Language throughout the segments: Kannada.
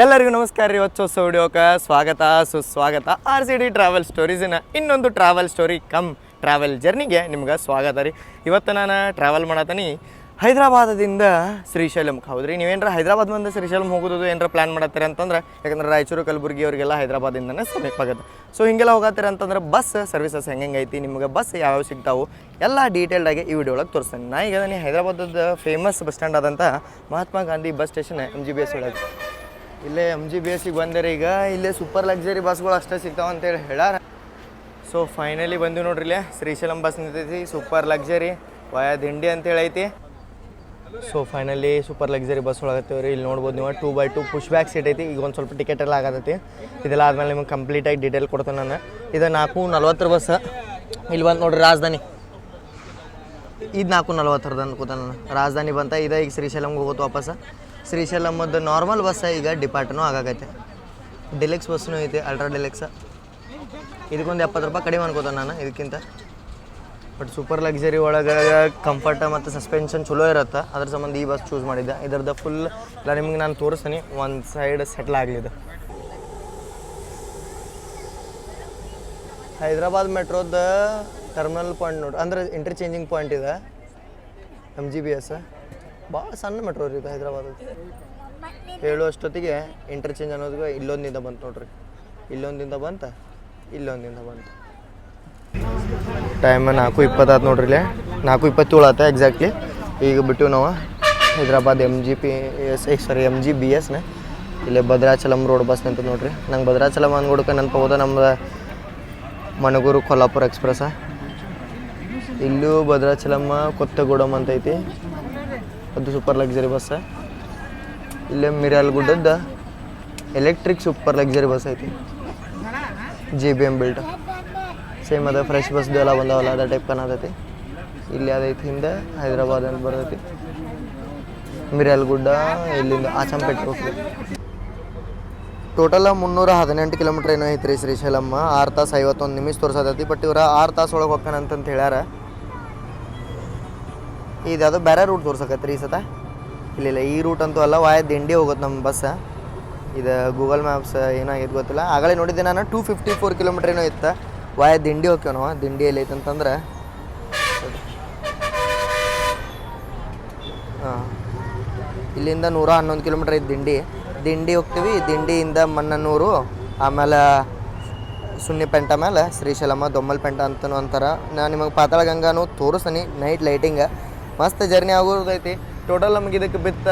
ಎಲ್ಲರಿಗೂ ನಮಸ್ಕಾರ ರೀ. ಹೊಸ ವಿಡಿಯೋಕ್ಕೆ ಸ್ವಾಗತ ಸುಸ್ವಾಗತ. RCD ಟ್ರಾವೆಲ್ ಸ್ಟೋರೀಸಿನ ಇನ್ನೊಂದು ಟ್ರಾವೆಲ್ ಸ್ಟೋರಿ ಕಮ್ ಟ್ರಾವೆಲ್ ಜರ್ನಿಗೆ ನಿಮ್ಗೆ ಸ್ವಾಗತ ರೀ. ಇವತ್ತು ನಾನು ಟ್ರಾವೆಲ್ ಮಾಡತ್ತೀನಿ ಹೈದರಾಬಾದದಿಂದ ಶ್ರೀಶೈಲಮ್ಗೆ. ಹೌದ್ರಿ, ನೀವೇನಾರ ಹೈದರಾಬಾದ್ ಬಂದು ಶ್ರೀಶೈಲಂ ಹೋಗೋದು ಏನಾರ ಪ್ಲ್ಯಾನ್ ಮಾಡತ್ತೀರ ಅಂತಂದ್ರೆ, ಯಾಕಂದ್ರೆ ರಾಯಚೂರು ಕಲಬುರಗಿ ಅವರಿಗೆಲ್ಲ ಹೈದರಾಬಾದಿಂದನೇ ಸಮೀಪ ಆಗುತ್ತೆ. ಸೊ ಹಿಂಗೆಲ್ಲ ಹೋಗತ್ತೀರ ಅಂತಂದ್ರೆ ಬಸ್ ಸರ್ವಿಸಸ್ ಹೆಂಗೈತಿ, ನಿಮ್ಗೆ ಬಸ್ ಯಾವ್ಯಾವ ಸಿಗ್ತಾವೆ ಎಲ್ಲ ಡೀಟೇಲ್ಡಾಗಿ ಈ ವಿಡಿಯೋ ಒಳಗೆ ತೋರಿಸ್ತೇನೆ. ನಾ ಈಗ ನೀವು ಹೈದರಾಬಾದದ ಫೇಮಸ್ ಬಸ್ ಸ್ಟ್ಯಾಂಡ್ ಆದಂಥ Mahatma Gandhi bus station MGBS ಒಳಗೆ. ಇಲ್ಲೇ MGBSಗೆ ಬಂದರೆ ಈಗ ಇಲ್ಲೇ ಸೂಪರ್ ಲಕ್ಸರಿ ಬಸ್ಗಳು ಅಷ್ಟೇ ಸಿಗ್ತಾವೆ ಅಂತೇಳಿ ಹೇಳ್ಯಾರ. ಸೊ ಫೈನಲಿ ಬಂದು ನೋಡ್ರಿ, ಇಲ್ಲೇ ಶ್ರೀಶೈಲಂ ಬಸ್ ನಿಂತೈತಿ. ಸೂಪರ್ ಲಕ್ಸರಿ ವಯಾ ದಿಂಡಿ ಅಂತೇಳಿ ಐತಿ. So finally super luxury bus ಒಳಗತ್ತೇವೆ ರೀ. ಇಲ್ಲಿ ನೋಡ್ಬೋದು ನೀವು 2x2 ಪುಷ್ ಬ್ಯಾಕ್ ಸೀಟ್ ಐತಿ. ಈಗ ಒಂದು ಸ್ವಲ್ಪ ಟಿಕೆಟ್ ಎಲ್ಲ ಆಗತೈತಿ. ಇದೆಲ್ಲ ಆದಮೇಲೆ ನಿಮ್ಗೆ ಕಂಪ್ಲೀಟಾಗಿ ಡೀಟೇಲ್ ಕೊಡ್ತೇನೆ ನಾನು. ಇದು 4:40 ಬಸ್. ಇಲ್ಲಿ ಬಂದು ನೋಡ್ರಿ ರಾಜಧಾನಿ. ಇದು 4:40 ಅನ್ಕೋತ ನಾನು. ರಾಜಧಾನಿ ಬಂತ. ಇದು ಈಗ ಶ್ರೀಶೈಲಂಗೆ ಹೋಗೋದು ವಾಪಸ್. ಶ್ರೀಶೈಲಮ್ಮದ್ದು ನಾರ್ಮಲ್ ಬಸ್ ಈಗ ಡಿಪಾರ್ಟ್ನೂ ಆಗಾಗೈತೆ. ಡಿಲೆಕ್ಸ್ ಬಸ್ನೂ ಐತೆ, ಅಲ್ಟ್ರಾ ಡಿಲೆಕ್ಸ್. ಇದಕ್ಕೊಂದು 70 ರೂಪಾಯಿ ಕಡಿಮೆ ಅನ್ಕೋತ ನಾನು ಇದಕ್ಕಿಂತ. ಬಟ್ ಸೂಪರ್ ಲಕ್ಸರಿ ಒಳಗೆ ಕಂಫರ್ಟ್ ಮತ್ತು ಸಸ್ಪೆನ್ಷನ್ ಚಲೋ ಇರುತ್ತೆ. ಅದ್ರ ಸಂಬಂಧ ಈ ಬಸ್ ಚೂಸ್ ಮಾಡಿದ್ದೆ. ಇದರದ್ದು ಫುಲ್ ಎಲ್ಲ ನಿಮ್ಗೆ ನಾನು ತೋರಿಸ್ತೀನಿ. ಒಂದು ಸೈಡ್ ಸೆಟ್ಲ್ ಆಗಲಿದೆ. ಹೈದರಾಬಾದ್ ಮೆಟ್ರೋದ ಟರ್ಮಿನಲ್ ಪಾಯಿಂಟ್ ನೋಡಿ, ಅಂದರೆ ಇಂಟರ್ಚೇಂಜಿಂಗ್ ಪಾಯಿಂಟ್ ಇದೆ MGBS. ಭಾಳ ಸಣ್ಣ ಮೆಟ್ರೋ ರೀ ಇದು ಹೈದರಾಬಾದ್. ಹೇಳುವಷ್ಟೊತ್ತಿಗೆ ಇಂಟರ್ಚೇಂಜ್ ಅನ್ನೋದು ಇಲ್ಲೊಂದಿಂದ ಬಂತು ನೋಡ್ರಿ. ಇಲ್ಲೊಂದಿಂದ ಬಂತು. ಟೈಮ್ 4:20 ನೋಡ್ರಿ. ಇಲ್ಲೇ 4:27 ಆಯ್ತು ಎಕ್ಸಾಕ್ಟ್ಲಿ. ಈಗ ಬಿಟ್ಟು ನಾವು ಹೈದರಾಬಾದ್ MGBS ಇಲ್ಲೇ ಭದ್ರಾಚಲಂ ರೋಡ್ ಬಸ್ ನಿಂತ ನೋಡ್ರಿ. ನಂಗೆ ಭದ್ರಾಚಲಂ ಅಂದ್ಕೊಡಕ್ಕೆ ನೆನಪು ಹೋದ ನಮ್ದು ಮಣಗೂರು ಕೊಲ್ಲಾಪುರ ಎಕ್ಸ್ಪ್ರೆಸ್. ಇಲ್ಲೂ ಭದ್ರಾಚಲಮ್ಮ ಕೊತ್ತಗೂಡಮ್ ಅಂತ ಐತಿ. ಅದು ಸೂಪರ್ ಲಕ್ಸರಿ ಬಸ್. ಇಲ್ಲೇ ಮಿರ್ಯಾಲಗುಡ್ಡದ ಎಲೆಕ್ಟ್ರಿಕ್ ಸೂಪರ್ ಲಕ್ಸರಿ ಬಸ್ ಐತಿ. JBM ಬಿಲ್ಟ್ ಸೇಮ್ ಅದ. ಫ್ರೆಶ್ ಬಸ್ದು ಎಲ್ಲ ಬಂದಾವಲ್ಲ ಅದೇ ಟೈಪ್ ಕಾಣತೈತಿ. ಇಲ್ಲಿ ಅದೈತಿ ಹಿಂದೆ ಹೈದರಾಬಾದ್ ಅಂತ ಬರ್ತೈತಿ. ಮಿರ್ಯಾಲಗುಡ್ಡ ಇಲ್ಲಿಂದ ಆಚಂಪೇಟೆ ಹೋಗ್ತೈತಿ. ಟೋಟಲ್ 318 ಕಿಲೋಮೀಟ್ರ್ ಏನೋ ಐತ್ರಿ ಶ್ರೀಶೈಲಮ್ಮ. 6 ತಾಸು 51 ನಿಮಿಷ ತೋರಿಸತೈತಿ. ಬಟ್ ಇವ್ರ 6 ತಾಸು ಒಳಗೆ ಹೋಗ್ತಾನಂತಂತ ಹೇಳ್ಯಾರ. ಇದು ಅದು ಬೇರೆ ರೂಟ್ ತೋರ್ಸಕತ್ರಿ ಈ ಸತ. ಇಲ್ಲ ಈ ರೂಟ್ ಅಂತೂ ಅಲ್ಲ, ವಾಯ ದಿಂಡಿ ಹೋಗುತ್ತೆ ನಮ್ಮ ಬಸ್. ಇದು ಗೂಗಲ್ ಮ್ಯಾಪ್ಸ್ ಏನಾಗೈತೆ ಗೊತ್ತಿಲ್ಲ. ಆಗಲೇ ನೋಡಿದ್ದೆ ನಾನು 254 ಕಿಲೋಮೀಟ್ರ್ ಏನೋ ಇತ್ತು. ವಾಯ ದಿಂಡಿ ಹೋಗ್ಯವ ನಾವು. ದಿಂಡಿ ಎಲ್ಲಿ ಐತೆ ಅಂತಂದ್ರೆ ಇಲ್ಲಿಂದ 111 ಕಿಲೋಮೀಟ್ರ್ ಐತೆ ದಿಂಡಿ ಹೋಗ್ತೀವಿ. ದಿಂಡಿಯಿಂದ ಮನ್ನನೂರು, ಆಮೇಲೆ ಸುನ್ನಿಪೆಂಟ, ಮೇಲೆ ಶ್ರೀಶೈಲಮ್ಮ, ದೊಮ್ಮಲ್ಪೆಂಟ ಅಂತನೂ ಅಂತಾರೆ. ನಾನು ನಿಮಗೆ ಪಾತಾಳ ಗಂಗಾನು ತೋರಿಸ್ತೀನಿ. ನೈಟ್ ಲೈಟಿಂಗ್ ಮಸ್ತ್ ಜರ್ನಿ ಆಗೋದೈತಿ. ಟೋಟಲ್ ನಮಗೆ ಇದಕ್ಕೆ ಬಿತ್ತ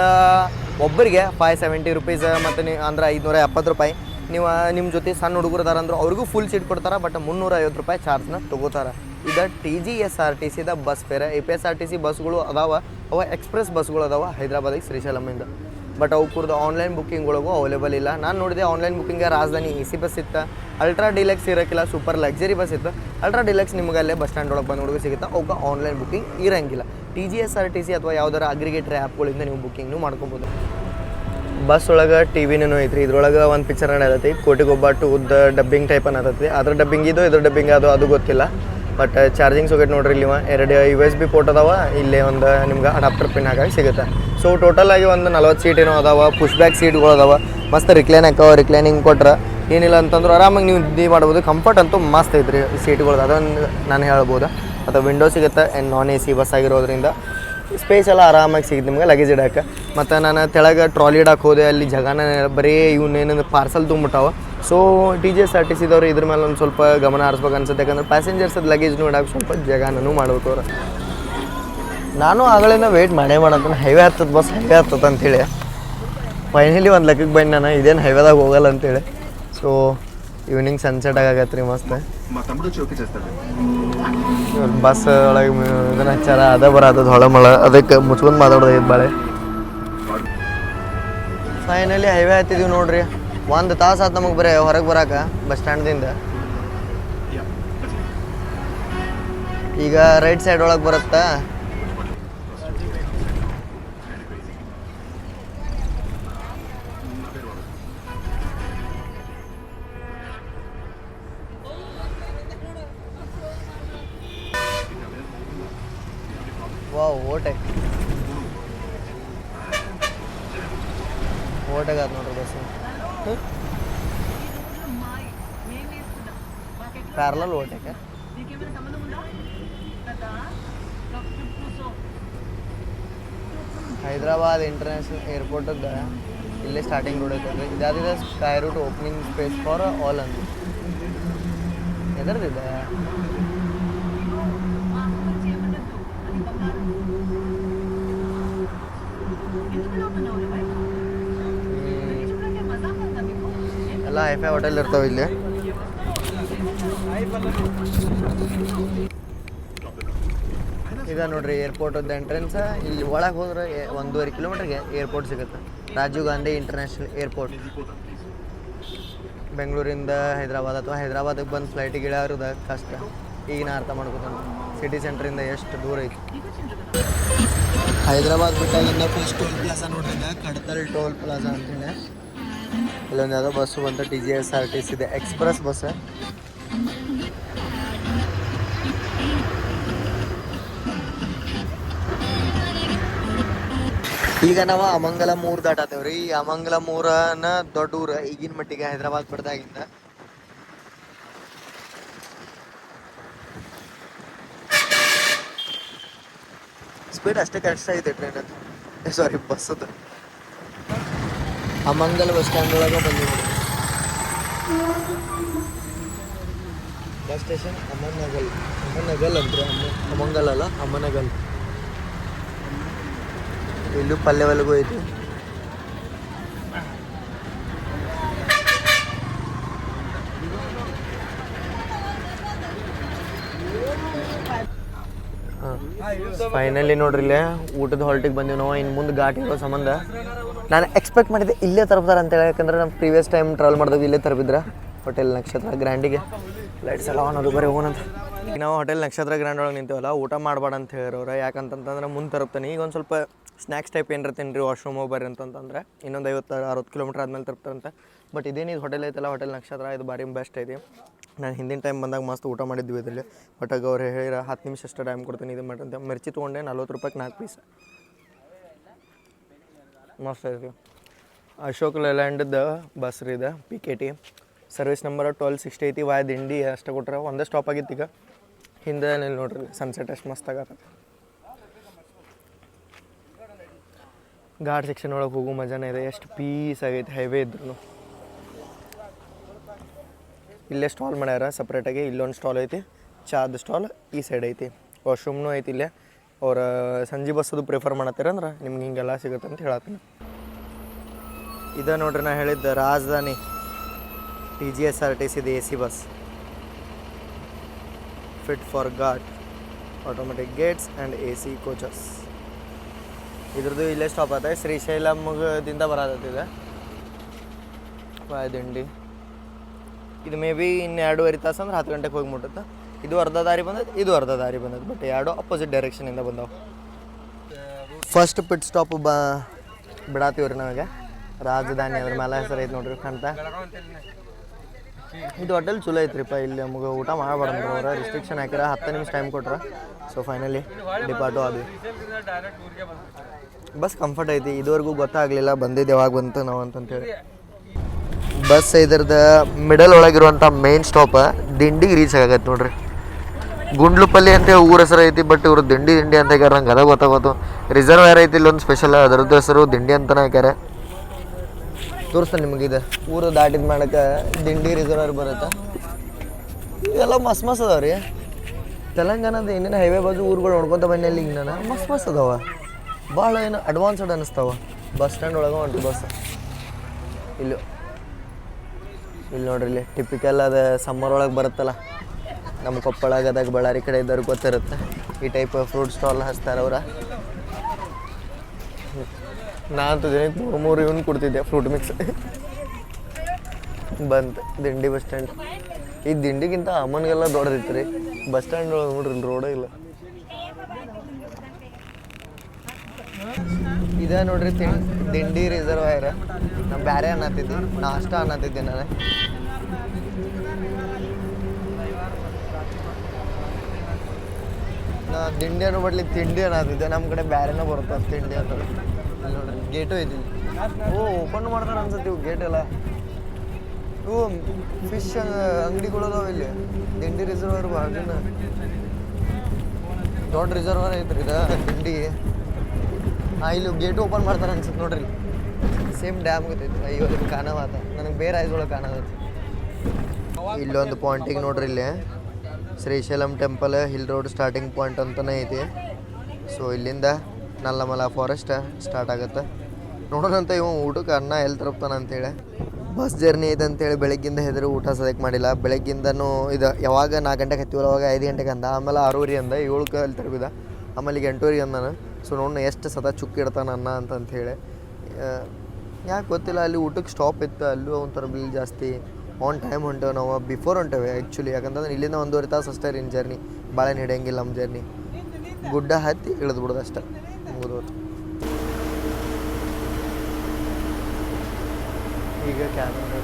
ಒಬ್ಬರಿಗೆ 570 ರೂಪೀಸ್, ಮತ್ತು ಅಂದ್ರೆ 570 ರೂಪಾಯಿ. ನೀವು ನಿಮ್ಮ ಜೊತೆ ಸಣ್ಣ ಹುಡುಗರು ಅದಾರ ಅಂದ್ರೆ ಅವ್ರಿಗೂ ಫುಲ್ ಸೀಟ್ ಕೊಡ್ತಾರೆ. ಬಟ್ 350 ರೂಪಾಯಿ ಚಾರ್ಜ್ನ ತೊಗೋತಾರೆ. ಇದು TGSRTCದ ಬಸ್ ಫೇರ್. APSRTC ಬಸ್ಗಳು ಅದಾವೆ, ಅವ ಎಕ್ಸ್ಪ್ರೆಸ್ ಬಸ್ಗಳು ಅದಾವೆ ಹೈದರಾಬಾದಿಗೆ ಶ್ರೀಶೈಲಮ್ಮಿಂದ. ಬಟ್ ಅವು ಕುರ್ದು ಆನ್ಲೈನ್ ಬುಕ್ಕಿಂಗ್ ಒಳಗೂ ಅವೈಲೇಬಲ್ ಇಲ್ಲ. ನಾನು ನೋಡಿದೆ online booking Rajdhani AC bus ಇತ್ತು. ಅಲ್ಟ್ರಾ ಡಿಲೆಕ್ಸ್ ಇರೋಕ್ಕಿಲ್ಲ, ಸೂಪರ್ ಲಕ್ಸರಿ ಬಸ್ ಇತ್ತು. ಅಲ್ಟ್ರಾ ಡಿಲೆಕ್ಸ್ ನಿಮ್ಗೆ ಅಲ್ಲೇ ಬಸ್ ಸ್ಟ್ಯಾಂಡ್ ಒಳಗೆ ಬಂದು ಹುಡುಗ ಸಿಗುತ್ತೆ. ಅವಕ್ಕೆ ಆನ್ಲೈನ್ ಬುಕ್ಕಿಂಗ್ ಇರೋಂಗಿಲ್ಲ. TGSRTC ಅಥವಾ ಯಾವ್ದಾರ ಅಗ್ರಿಗೇಟರ್ ಆ್ಯಪ್ಗಳಿಂದ ನೀವು ಬುಕ್ಕಿಂಗ್ನು ಮಾಡ್ಕೊಬೋದು. ಬಸ್ ಒಳಗೆ TVನೂ ಐತ್ರಿ. ಇದ್ರೊಳಗೆ ಒಂದು ಪಿಕ್ಚರ್ ನಡೆದೈತಿ, ಕೋಟಿಗೊಬ್ಬ ಟೂದ ಡಬ್ಬಿಂಗ್ ಟೈಪ್ ಅನ್ನತೈತಿ. ಅದ್ರ ಡಬ್ಬಿಂಗ್ ಇದು, ಇದ್ರ ಡಬ್ಬಿಂಗ್ ಅದು ಗೊತ್ತಿಲ್ಲ. ಬಟ್ ಚಾರ್ಜಿಂಗ್ ಸಾಕೆಟ್ ನೋಡ್ರಿ ಇಲ್ಲಿ 2 USB ಪೋರ್ಟ್ ಅದಾವ. ಇಲ್ಲೇ ಒಂದು ನಿಮ್ಗೆ ಅಡಾಪ್ಟರ್ ಪಿನ್ ಹಾಗಾಗಿ ಸಿಗುತ್ತೆ. ಸೊ ಟೋಟಲ್ ಆಗಿ ಒಂದು 40 ಸೀಟ್ ಏನೋ ಅದಾವ. ಪುಷ್ ಬ್ಯಾಕ್ ಸೀಟ್ಗಳು ಅದಾವ. ಮಸ್ತ್ ರಿಕ್ಲೈನ್ ಹಾಕವ. ರಿಕ್ಲೈನಿಂಗ್ ಕೊಟ್ರೆ ಏನಿಲ್ಲ ಅಂತಂದ್ರೆ ಆರಾಮಾಗಿ ನೀವು ನಿದ್ದೆ ಮಾಡ್ಬೋದು. ಕಂಫರ್ಟ್ ಅಂತೂ ಮಸ್ತ್ ಐತ್ರಿ ಸೀಟ್ಗಳು. ಅದೊಂದು ನಾನು ಹೇಳ್ಬೋದು. ಅಥವಾ ವಿಂಡೋ ಸಿಗುತ್ತೆ. ನಾನ್ AC ಬಸ್ ಆಗಿರೋದ್ರಿಂದ ಸ್ಪೇಸ್ ಎಲ್ಲ ಆರಾಮಾಗಿ ಸಿಗುತ್ತೆ ನಿಮ್ಗೆ ಲಗೇಜ್ ಇಡೋಕೆ. ಮತ್ತು ನಾನು ತೆಳಗೆ ಟ್ರಾಲಿ ಇಡಕ್ಕೆ ಹೋದೆ. ಅಲ್ಲಿ ಜಗನ ಬರೀ ಇವನ್ನೇನು ಪಾರ್ಸಲ್ ತುಂಬಿಟ್ಟಾವ. ಸೊ TGSRTCದವ್ರು ಇದ್ರ ಮೇಲೆ ಒಂದು ಸ್ವಲ್ಪ ಗಮನ ಹರಿಸ್ಬೇಕು ಅನ್ಸುತ್ತೆ. ಯಾಕಂದ್ರೆ ಪ್ಯಾಸೆಂಜರ್ಸದ ಲಗೇಜ್ನು ಇಡೋಕೆ ಸ್ವಲ್ಪ ಜಗನೂ ಮಾಡ್ಬೇಕು ಅವ್ರು. ನಾನು ಆಗಳಿಂದ ವೆಯ್ಟ್ ಮಾಡಂತಾನೆ ಹೈವೇ ಹತ್ತದ ಬಸ್ ಹೈವೇ ಹತ್ತದ ಅಂಥೇಳಿ. ಫೈನಲಿ ಒಂದು ಲೆಕ್ಕಕ್ಕೆ ಬಂದು ನಾನು ಇದೇನು ಹೈವೇದಾಗ ಹೋಗಲ್ಲ ಅಂತೇಳಿ. ಸೊ ಈವ್ನಿಂಗ್ ಸನ್ಸೆಟ್ ಆಗತ್ತೆ ರೀ ಮಸ್ತ್. ಬಸ್ ಒಳಗೆ ಇದನ್ನ ಹಚ್ಚಾರ. ಅದ ಬರೋದು ಹೊಳಮಳ, ಅದಕ್ಕೆ ಮುಚ್ಕೊಂಡು ಮಾತಾಡೋದು ಬಾಳೆ. ಫೈನಲಿ ಹೈವೇ ಹತ್ತಿದ್ದೀವಿ ನೋಡ್ರಿ. 1 ತಾಸು ಆಯ್ತು ನಮಗೆ ಬರೀ ಹೊರಗೆ ಬರೋಕೆ ಬಸ್ ಸ್ಟ್ಯಾಂಡ್ದಿಂದ. ಈಗ ರೈಟ್ ಸೈಡ್ ಒಳಗೆ ಬರುತ್ತಾ. ವಾವ್, ಓಟೆಗಾದ ನೋಡ್ರಿ ಬಸ್. ಪ್ಯಾರಲಲ್ ಓಟಕ್ಕೆ ಹೈದರಾಬಾದ್ ಇಂಟರ್ನ್ಯಾಷನಲ್ ಏರ್ಪೋರ್ಟದ ಇಲ್ಲೇ ಸ್ಟಾರ್ಟಿಂಗ್ ರೋಡ್ ಐತೆ ಇದಾದಿದೆ sky route opening space for all ಅಂದು ಎದರ್ದಿದೆ ಎಲ್ಲ ಹೈಫೈ ಹೋಟೆಲ್ ಇರ್ತಾವೆ ಇಲ್ಲಿ. ಈಗ ನೋಡ್ರಿ ಏರ್ಪೋರ್ಟದ ಎಂಟ್ರೆನ್ಸ್ ಇಲ್ಲಿ ಒಳಗೆ ಹೋದ್ರೆ 1.5 ಕಿಲೋಮೀಟರ್ಗೆ ಏರ್ಪೋರ್ಟ್ ಸಿಗುತ್ತೆ. Rajiv Gandhi international airport. ಬೆಂಗಳೂರಿಂದ ಹೈದರಾಬಾದ್ ಅಥವಾ ಹೈದರಾಬಾದಿಗೆ ಬಂದು ಫ್ಲೈಟಿಗೆ ಇಳಿಯೋದ ಕಷ್ಟ. ಈಗ ನಾ ಅರ್ಥ ಮಾಡ್ಕೊತಾನೆ ಸಿಟಿ ಸೆಂಟ್ರಿಂದ ಎಷ್ಟು ದೂರ ಐತಿ. ಹೈದರಾಬಾದ್ ಬಿಟ್ಟಾಗಿಂದ ಫಸ್ಟ್ ಟೋಲ್ ಪ್ಲಾಜಾ ನೋಡ್ರಿದ್ದೆ ಕಡತಲ್ ಟೋಲ್ ಪ್ಲಾಜಾ ಅಂತೇಳಿ. ಇಲ್ಲೊಂದು ಯಾವುದೋ ಬಸ್ಸು ಬಂತು TGSRTC ಇದೆ ಎಕ್ಸ್ಪ್ರೆಸ್ ಬಸ್. ಈಗ ನಾವು ಅಮಂಗಲ 3 ದಾಟತ್ತೇವ್ರಿ. ಈ ಅಮಂಗಲ 3ನ ದೊಡ್ಡ ಊರು ಈಗಿನ ಮಟ್ಟಿಗೆ ಹೈದರಾಬಾದ್ ಬಿಡ್ದಾಗಿಂದ. ಸ್ಪೀಡ್ ಅಷ್ಟೇ ಕಷ್ಟ ಐತೆ ಟ್ರೈನ್ ಅದು, ಸಾರಿ ಬಸ್ ಅದು. ಅಮಂಗಲ್ ಬಸ್ ಸ್ಟ್ಯಾಂಡ್ ಒಳಗೆ ಬಂದಿದ್ದೀವಿ. ಬಸ್ ಸ್ಟೇಷನ್ ಅಮನ್ನಗಲ್ ಅಂದ್ರೆ ಅಮಂಗಲ್ ಅಲ್ಲ ಅಮನಗಲ್. ಇಲ್ಲೂ ಪಲ್ಯವಲ್ಗೂ ಐತಿ. ಫೈನಲಿ ನೋಡ್ರಿ ಇಲ್ಲೇ ಊಟದ ಹಾಲ್ಟಿಗೆ ಬಂದೀವಿ ನಾವು. ಇನ್ನು ಮುಂದೆ ಘಾಟ್ ಇರೋ ಸಂಬಂಧ ನಾನು ಎಕ್ಸ್ಪೆಕ್ಟ್ ಮಾಡಿದ್ದೆ ಇಲ್ಲೇ ತರ್ತಾರೆ ಅಂತೇಳಿ. ಯಾಕಂದ್ರೆ ನಮ್ಮ ಪ್ರೀವಿಯಸ್ ಟೈಮ್ ಟ್ರಾವೆಲ್ ಮಾಡಿದಾಗ ಇಲ್ಲೇ ತರಬಿದ್ರೆ ಹೋಟೆಲ್ ನಕ್ಷತ್ರ ಗ್ರ್ಯಾಂಡಿಗೆ. ಲೈಟ್ಸ್ ಎಲ್ಲ ಆನ್ ಅದು ಬರೀ ಹೋಗೋಣಂತ. ಈಗ ನಾವು ಹೋಟೆಲ್ ನಕ್ಷತ್ರ ಗ್ರ್ಯಾಂಡ್ ಒಳಗೆ ನಿಂತೀವಲ್ಲ, ಊಟ ಮಾಡಬೇಡ ಅಂತ ಹೇಳಿರೋರು. ಯಾಕಂತಂದ್ರೆ ಮುಂದೆ ತರುತ್ತಾನೆ. ಈಗ ಒಂದು ಸ್ವಲ್ಪ ಸ್ನ್ಯಾಕ್ಸ್ ಟೈಪ್ ಏನಾರ ತಿನ್ನಿರಿ ವಾಶ್ರೂಮ್ ಬರ್ರಿ ಅಂತಂದ್ರೆ ಇನ್ನೊಂದು 50-60 ಕಿಲೋಮೀಟ್ರ್ ಆದಮೇಲೆ ತರ್ತಾರಂತೆ. ಬಟ್ ಇದೇನಿದು ಹೋಟೆಲ್ ಐತಲ್ಲ, ಹೋಟೆಲ್ ನಕ್ಷತ್ರ, ಇದು ಭಾರಿ ಬೆಸ್ಟ್ ಐತಿ. ನಾನು ಹಿಂದಿನ ಟೈಮ್ ಬಂದಾಗ ಮಸ್ತ್ ಊಟ ಮಾಡಿದ್ವಿ ಇದರಲ್ಲಿ. ಬಟ್ ಆಗ ಅವ್ರು ಹೇಳಿರ 10 ನಿಮಿಷ ಅಷ್ಟು ಟೈಮ್ ಕೊಡ್ತೀನಿ ಇದು ಮಾಡಿ ಅಂತ. ಮಿರ್ಚಿ ತೊಗೊಂಡೆ 40 ರೂಪಾಯಿಗೆ 4 ಪೀಸ್. ಮಸ್ತ್ ಐತಿ. ಅಶೋಕ್ ಲೇಲ್ಯಾಂಡ್ದ ಬಸ್ ರೀ ಇದು PKT. ಸರ್ವಿಸ್ ನಂಬರ್ 1260 ಐತಿ. ವಾಯ್ ದಿಂಡಿ ಅಷ್ಟು ಕೊಟ್ರೆ ಒಂದೇ ಸ್ಟಾಪ್ ಆಗಿತ್ತು. ಈಗ ಹಿಂದೆ ಇಲ್ಲಿ ನೋಡ್ರಿ ಸನ್ಸೆಟ್ ಎಷ್ಟು ಮಸ್ತ್ ಆಗತ್ತೆ. ಘಾಟ್ ಸೆಕ್ಷನ್ ಒಳಗೆ ಹೋಗೋ ಮಜಾನೇ ಇದೆ. ಎಷ್ಟು ಪೀಸ್ ಆಗೈತೆ ಹೈವೇ ಇದ್ರು. ಇಲ್ಲೇ ಸ್ಟಾಲ್ ಮಾಡ್ಯಾರ ಸಪ್ರೇಟಾಗಿ. ಇಲ್ಲೊಂದು ಸ್ಟಾಲ್ ಐತಿ, ಚಾದ ಸ್ಟಾಲ್ ಈ ಸೈಡ್ ಐತಿ. ವಾಶ್ರೂಮ್ನೂ ಐತಿ ಇಲ್ಲೇ. ಅವ್ರು ಸಂಜೆ ಬಸ್ಸದು ಪ್ರಿಫರ್ ಮಾಡತ್ತೀರಂದ್ರೆ ನಿಮ್ಗೆ ಹಿಂಗೆಲ್ಲ ಸಿಗುತ್ತೆ ಅಂತ ಹೇಳತ್ತೀನಿ. ಇದು ನೋಡ್ರಿ ನಾ ಹೇಳಿದ್ದೆ ರಾಜಧಾನಿ TGSRTC AC bus. Fit for ghat, automatic Gates and AC coaches. ಇದ್ರದ್ದು ಇಲ್ಲೇ ಸ್ಟಾಪ್ ಆತ. ಶ್ರೀಶೈಲಂದಿಂದ ಬರತ್ತಿದೆ ವಾಯದಿಂಡಿ. ಇದು ಮೇ ಬಿ ಇನ್ನು 2.5 ತಾಸು ಅಂದ್ರೆ 10 ಗಂಟೆಗೆ ಹೋಗಿ ಮುಟ್ಟುತ್ತೆ. ಇದು ಅರ್ಧ ದಾರಿ ಬಂದದ್ದು, ಇದು ಅರ್ಧ ದಾರಿ ಬಂದದ್ದು. ಬಟ್ ಎರಡು ಅಪೋಸಿಟ್ ಡೈರೆಕ್ಷನಿಂದ ಬಂದವು. ಫಸ್ಟ್ ಪಿಟ್ ಸ್ಟಾಪು ಬಿಡಾತೀವ್ರಿ ನಮಗೆ. ರಾಜಧಾನಿ ಅದ್ರ ಮೇಲೆ ಹೆಸರು ಐತೆ ನೋಡ್ರಿ ಕಂತ. ಇದು ಹೋಟೆಲ್ ಚಲೋ ಐತ್ರಿಪ್ಪ. ಇಲ್ಲಿ ನಮಗೆ ಊಟ ಮಾಡಬಾರ್ದು ಅವ್ರ ರಿಸ್ಟ್ರಿಕ್ಷನ್ ಹಾಕಿರ. 10 ನಿಮಿಷ ಟೈಮ್ ಕೊಟ್ರೆ. ಸೊ ಫೈನಲಿ ಡಿಪಾರ್ಟು ಆದ್ವಿ. ಬಸ್ ಕಂಫರ್ಟ್ ಐತಿ. ಇದುವರೆಗೂ ಗೊತ್ತಾಗಲಿಲ್ಲ ಬಂದಿದ್ದು ಯಾವಾಗ ಬಂತು ನಾವು ಅಂತಂತೇಳಿ. ಬಸ್ ಇದ್ರದ್ದು ಮಿಡಲ್ ಒಳಗಿರುವಂಥ ಮೇನ್ ಸ್ಟಾಪ್ ದಿಂಡಿಗೆ ರೀಚ್ ಆಗತ್ತೆ ನೋಡ್ರಿ. ಗುಂಡ್ಲುಪಲ್ಲಿ ಅಂತ ಊರ ಹೆಸರು ಐತಿ. ಬಟ್ ಇವರು ದಿಂಡಿ ಅಂತ ಹಾಕ್ಯಾರ. ನಂಗೆ ಅದ ಗೊತ್ತಾಗೋದು. ರಿಸರ್ವೇರ್ ಐತಿ ಇಲ್ಲೊಂದು ಸ್ಪೆಷಲ್, ಅದರದ್ದು ಹೆಸರು ದಿಂಡಿ ಅಂತಲೇ ಹಾಕ್ಯಾರ. ತೋರಿಸ್ತಾನೆ ನಿಮಗಿದೆ. ಊರು ದಾಟಿದ ಮಾಡಕ್ಕೆ ದಿಂಡಿ ರಿಸರ್ವೇರ್ ಬರುತ್ತೆ. ಇದೆಲ್ಲ ಮಸ್ತ್ ಅದಾವ ರೀ. ತೆಲಂಗಾಣದ ಏನೇನು ಹೈವೇ ಬಾಜು ಊರುಗಳು ನೋಡ್ಕೊತ ಬನ್ನಿ. ಈಗ ನಾನು ಮಸ್ತ್ ಅದಾವ. ಭಾಳ ಏನು ಅಡ್ವಾನ್ಸ್ಡ್ ಅನ್ನಿಸ್ತಾವ. ಬಸ್ ಸ್ಟ್ಯಾಂಡ್ ಒಳಗೆ ಹೊಂಟು ಬಸ್. ಇಲ್ಲಿ ನೋಡ್ರಿ ಇಲ್ಲಿ ಟಿಪಿಕಲ್ ಅದು ಸಮ್ಮರ್ ಒಳಗೆ ಬರುತ್ತಲ್ಲ, ನಮ್ಮ ಕೊಪ್ಪಳ ಗದಗ ಬಳ್ಳಾರಿ ಕಡೆ ಇದ್ದವ್ರಿಗೆ ಗೊತ್ತಿರುತ್ತೆ. ಈ ಟೈಪ್ ಫ್ರೂಟ್ ಸ್ಟಾಲ್ ಹಚ್ತಾರೆ ಅವ್ರ. ನಾನು ದಿನ 3 ಇವನ್ ಕೊಡ್ತಿದ್ದೆ ಫ್ರೂಟ್ ಮಿಕ್ಸ್. ಬಂತು ದಿಂಡಿ ಬಸ್ ಸ್ಟ್ಯಾಂಡ್. ಈ ದಿಂಡಿಗಿಂತ ಅಮ್ಮನಿಗೆಲ್ಲ ದೊಡ್ಡದಿತ್ತು ರೀ ಬಸ್ ಸ್ಟ್ಯಾಂಡ್ ಒಳಗೆ. ನೋಡ್ರಿ ರೋಡೇ ಇಲ್ಲ. ಇದೇ ನೋಡ್ರಿ ದಿಂಡಿ ರಿಸರ್ವಾಯರ್. ನಾನು ಬೇರೆ ಅನ್ನತ್ತಿದ್ದೆ, ನಾಷ್ಟ ಅನ್ನತ್ತಿದ್ದೆ ನಾನು. ದಿಂಡಿ ಅನ್ನೋ ಬಡ್ಲಿ ತಿಂಡಿ ಅನ್ನತ್ತಿದ್ದೆ. ನಮ್ಮ ಕಡೆ ಬೇರೆನೇ ಬರುತ್ತೆ ತಿಂಡಿ ಅಂತ. ನೋಡ್ರಿ ಗೇಟು ಐತಿ. ಓಪನ್ ಮಾಡ್ತಾರೆ ಅನ್ಸತ್ತೆ ಇವು ಗೇಟ್ ಎಲ್ಲ. ಇವು ಫಿಶ್ ಅಂಗಡಿಗಳದಾವ ಇಲ್ಲಿ. ದಿಂಡಿ ರಿಸರ್ವರ್ ಬಾಜುನ ದೊಡ್ಡ ರಿಸರ್ವರ್ ಐತ್ರಿ ಇದು ದಿಂಡಿ. ಇಲ್ಲಿ ಗೇಟ್ ಓಪನ್ ಮಾಡ್ತಾರೆ ಅನ್ಸುತ್ತೆ ನೋಡ್ರಿ. ಸೇಮ್ ಡ್ಯಾಮ್ ಗೊತ್ತೈತಿ. ಅಯ್ಯೋ ಇದು ಕಾಣವಾತ ನನಗೆ ಬೇರೆ ಐದೊಳಗೆ ಕಾಣವತ್ತು. ಇಲ್ಲೊಂದು ಪಾಯಿಂಟಿಗೆ ನೋಡ್ರಿ, ಇಲ್ಲಿ Srisailam temple hill road starting point ಅಂತಲೇ ಐತಿ. ಸೊ ಇಲ್ಲಿಂದ ನಲ್ಲಮಲ ಫಾರೆಸ್ಟ್ ಸ್ಟಾರ್ಟ್ ಆಗುತ್ತೆ. ನೋಡೋಣಂತ ಇವ ಊಟಕ್ಕೆ ಅನ್ನ ಎಲ್ಲಿ ತರಪ್ತಾನ ಅಂತೇಳಿ. ಬಸ್ ಜರ್ನಿ ಇದೆ ಅಂತೇಳಿ ಬೆಳಗ್ಗಿಂದ ಹೆದರು ಊಟ ಸದಕ್ಕೆ ಮಾಡಿಲ್ಲ. ಬೆಳಗ್ಗಿಂದನೂ ಇದು ಯಾವಾಗ 4 ಗಂಟೆಗೆ ಹತ್ತಿವಲ್ಲ ಅವಾಗ 5 ಗಂಟೆಗೆ ಅಂದ, ಆಮೇಲೆ 6:30 ಅಂದ, 7ಕ್ಕೆ ಅಲ್ಲಿ ತರಬಿದ, ಆಮೇಲೆ ಈಗ 8:30 ಅಂದಾನ. ಸೊ ನೋಡೋಣ ಎಷ್ಟು ಸದಾ ಚುಕ್ ಇಡ್ತಾನ ಅನ್ನ ಅಂತಂಥೇಳಿ. ಯಾಕೆ ಗೊತ್ತಿಲ್ಲ, ಅಲ್ಲಿ ಊಟಕ್ಕೆ ಸ್ಟಾಪ್ ಇತ್ತು, ಅಲ್ಲೂ ಒಂಥರ ಬಿಲ್ ಜಾಸ್ತಿ. ಆನ್ ಟೈಮ್ ಹೊಂಟೇವೆ ನಾವು, ಬಿಫೋರ್ ಹೊಂಟೇವೆ ಆ್ಯಕ್ಚುಲಿ. ಯಾಕಂತಂದ್ರೆ ಇಲ್ಲಿಂದ 1.5 ತಾಸು ಅಷ್ಟೇ ರೀ ಜರ್ನಿ. ಭಾಳ ನಡೆಯಂಗಿಲ್ಲ ನಮ್ಮ ಜರ್ನಿ. ಗುಡ್ಡ ಹತ್ತಿ ಇಳಿದು ಬಿಡೋದು ಅಷ್ಟೇ, ಮುಗಿದೋದು. ಈಗ ಕ್ಯಾಮರಾ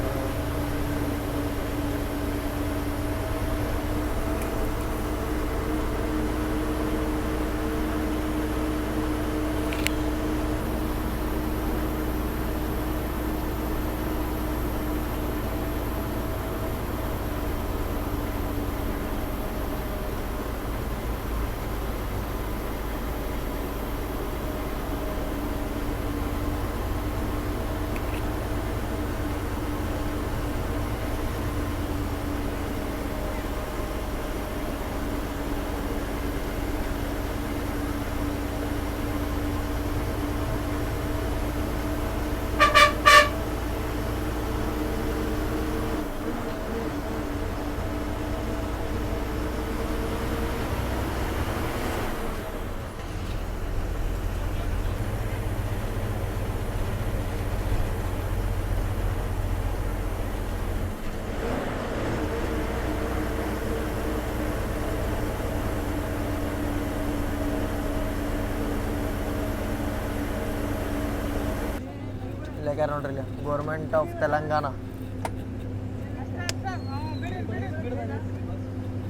ಲೆಕ್ಕ ನೋಡ್ರಿ, ಇಲ್ಲಿ ಗೌರ್ಮೆಂಟ್ ಆಫ್ ತೆಲಂಗಾಣ.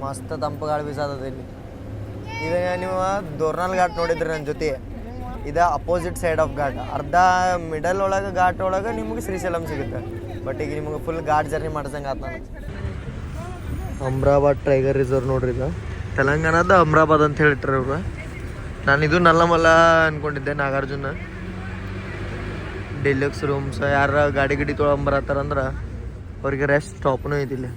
ಮಸ್ತ್ ತಂಪು ಗಾಳಿ ಬೀಸತದೆ ಇಲ್ಲಿ. ಇದು ನೀವು ದೋರ್ನಾಲ್ ಘಾಟ್ ನೋಡಿದ್ರಿ ನನ್ನ ಜೊತೆ. ಇದು ಅಪೋಸಿಟ್ ಸೈಡ್ ಆಫ್ ಘಾಟ್. ಅರ್ಧ ಮಿಡಲ್ ಒಳಗೆ ಘಾಟ್ ಒಳಗೆ ನಿಮಗೆ ಶ್ರೀಶೈಲಂ ಸಿಗುತ್ತೆ. ಬಟ್ ಈಗ ನಿಮಗೆ ಫುಲ್ ಘಾಟ್ ಜರ್ನಿ ಮಾಡ್ಸಂಗೆ ಆತ. ನಾನು ಅಮ್ರಾಬಾದ್ ಟೈಗರ್ ರಿಸರ್ವ್ ನೋಡ್ರಿ, ಇದು ತೆಲಂಗಾಣದ ಅಮ್ರಾಬಾದ್ ಅಂತ ಹೇಳಿಟ್ರಿ ಅವ್ರು. ನಾನು ಇದು ನಲ್ಲಮಲ್ಲ ಅಂದ್ಕೊಂಡಿದ್ದೆ, ನಾಗಾರ್ಜುನ. ಡಿಲಕ್ಸ್ ರೂಮ್ಸ್, ಯಾರ ಗಾಡಿ ತೊಗೊಂಬರತ್ತಾರಂದ್ರೆ ಅವ್ರಿಗೆ ರೆಸ್ಟ್ ಸ್ಟಾಪ್ನೂ ಐತಿಲ್ಲ.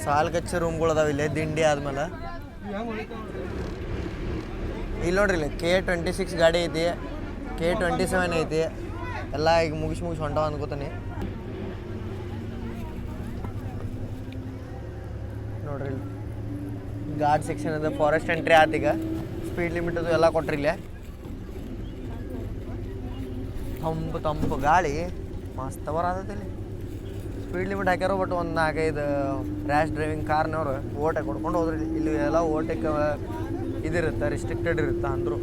ಸಾಲ್ಗಚ್ಚ ರೂಮ್ಗಳು ಅದಾವ ಇಲ್ಲೇ ದಿಂಡಿ ಆದ್ಮೇಲೆ. ಇಲ್ಲಿ ನೋಡ್ರಿ, ಇಲ್ಲಿ K26 ಗಾಡಿ ಐತಿ, K27 ಐತಿ. ಎಲ್ಲ ಈಗ ಮುಗಿಸಿ ಹೊಂಟಾವ ಅನ್ಕೋತಾನೆ ನೋಡ್ರಿ. ಇಲ್ಲಿ ಗಾರ್ಡ್ ಸೆಕ್ಷನ್ ಅದ, ಫಾರೆಸ್ಟ್ ಎಂಟ್ರಿ ಆತೀಗ. ಸ್ಪೀಡ್ ಲಿಮಿಟ್ ಅದು ಎಲ್ಲ ಕೊಟ್ರಿ ಇಲ್ಲೇ. ತಂಪು ಗಾಳಿ ಮಸ್ತ್ ಬರತೈತಿ. ಸ್ಪೀಡ್ ಲಿಮಿಟ್ ಹಾಕ್ಯಾರೋ, ಬಟ್ ಒಂದು 4-5 ರ್ಯಾಶ್ ಡ್ರೈವಿಂಗ್ ಕಾರ್ನವ್ರು ಓಟೆ ಕೊಡ್ಕೊಂಡು ಹೋದ್ರಿ. ಇಲ್ಲಿ ಎಲ್ಲ ಓಟಕ್ಕೆ ಇದಿರುತ್ತೆ, ರಿಸ್ಟ್ರಿಕ್ಟೆಡ್ ಇರುತ್ತೆ ಅಂದರು.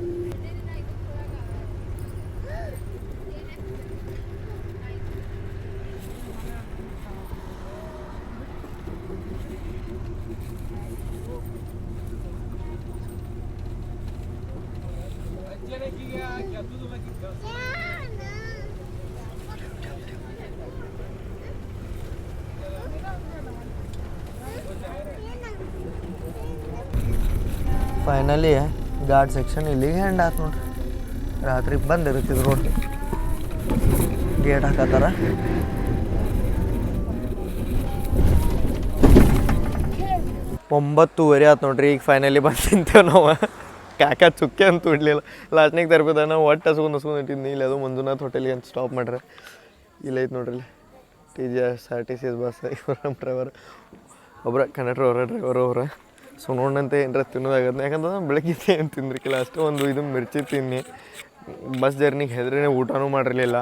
ಫೈನಲಿ ಘಾಟ್ ಸೆಕ್ಷನ್ ಇಲ್ಲಿಗೆ ಹೆಂಡ್ ಆಯ್ತು ನೋಡ್ರಿ. ರಾತ್ರಿ ಬಂದಿರುತ್ತಿದ್ರು ರೋಡ್ ಗೇಟ್ ಹಾಕತ್ತಾರ. ಒಂಬತ್ತುವರೆ ಆಯ್ತು ನೋಡ್ರಿ. ಈಗ ಫೈನಲಿ ಬಂದು ತಿಂತೇವೆ ನಾವು. ಕಾಕ ಚುಕ್ಕೆ ಅಂತ ಇಡ್ಲಿಲ್ಲ. ಲಾಸ್ಟ್ನಾಗ ತರ್ಬೇದ ನಾವು ಒಟ್ಟು ಹಸ್ಕೊಂಡು ಇಟ್ಟಿದ್ನಿ. ಇಲ್ಲಿ ಅದು ಮಂಜುನಾಥ್ ಹೋಟೆಲಿಗೆ ಅಂತ ಸ್ಟಾಪ್ ಮಾಡ್ರೆ. ಇಲ್ಲೈತೆ ನೋಡ್ರಿ, TGSRTC ಬಸ್. ಇವ್ರ ನಮ್ಮ ಡ್ರೈವರ್ ಒಬ್ಬರ ಕಂಡಕ್ಟರ್ ಅವರ, ಡ್ರೈವರ್ ಅವರ. ಸೊ ನೋಡಂತೆ ಏನಾರ ತಿನ್ನೋದಾಗತ್ತೆ. ಯಾಕಂತಂದ್ರೆ ಬೆಳಗ್ಗೆ ಏನು ತಿಂದ್ರಿಕಿಲ್ಲ, ಅಷ್ಟೇ ಒಂದು ಇದು ಮಿರ್ಚಿ ತಿನ್ನಿ. ಬಸ್ ಜರ್ನಿಗೆ ಹೆದ್ರೇ ಊಟನೂ ಮಾಡಿರಲಿಲ್ಲ.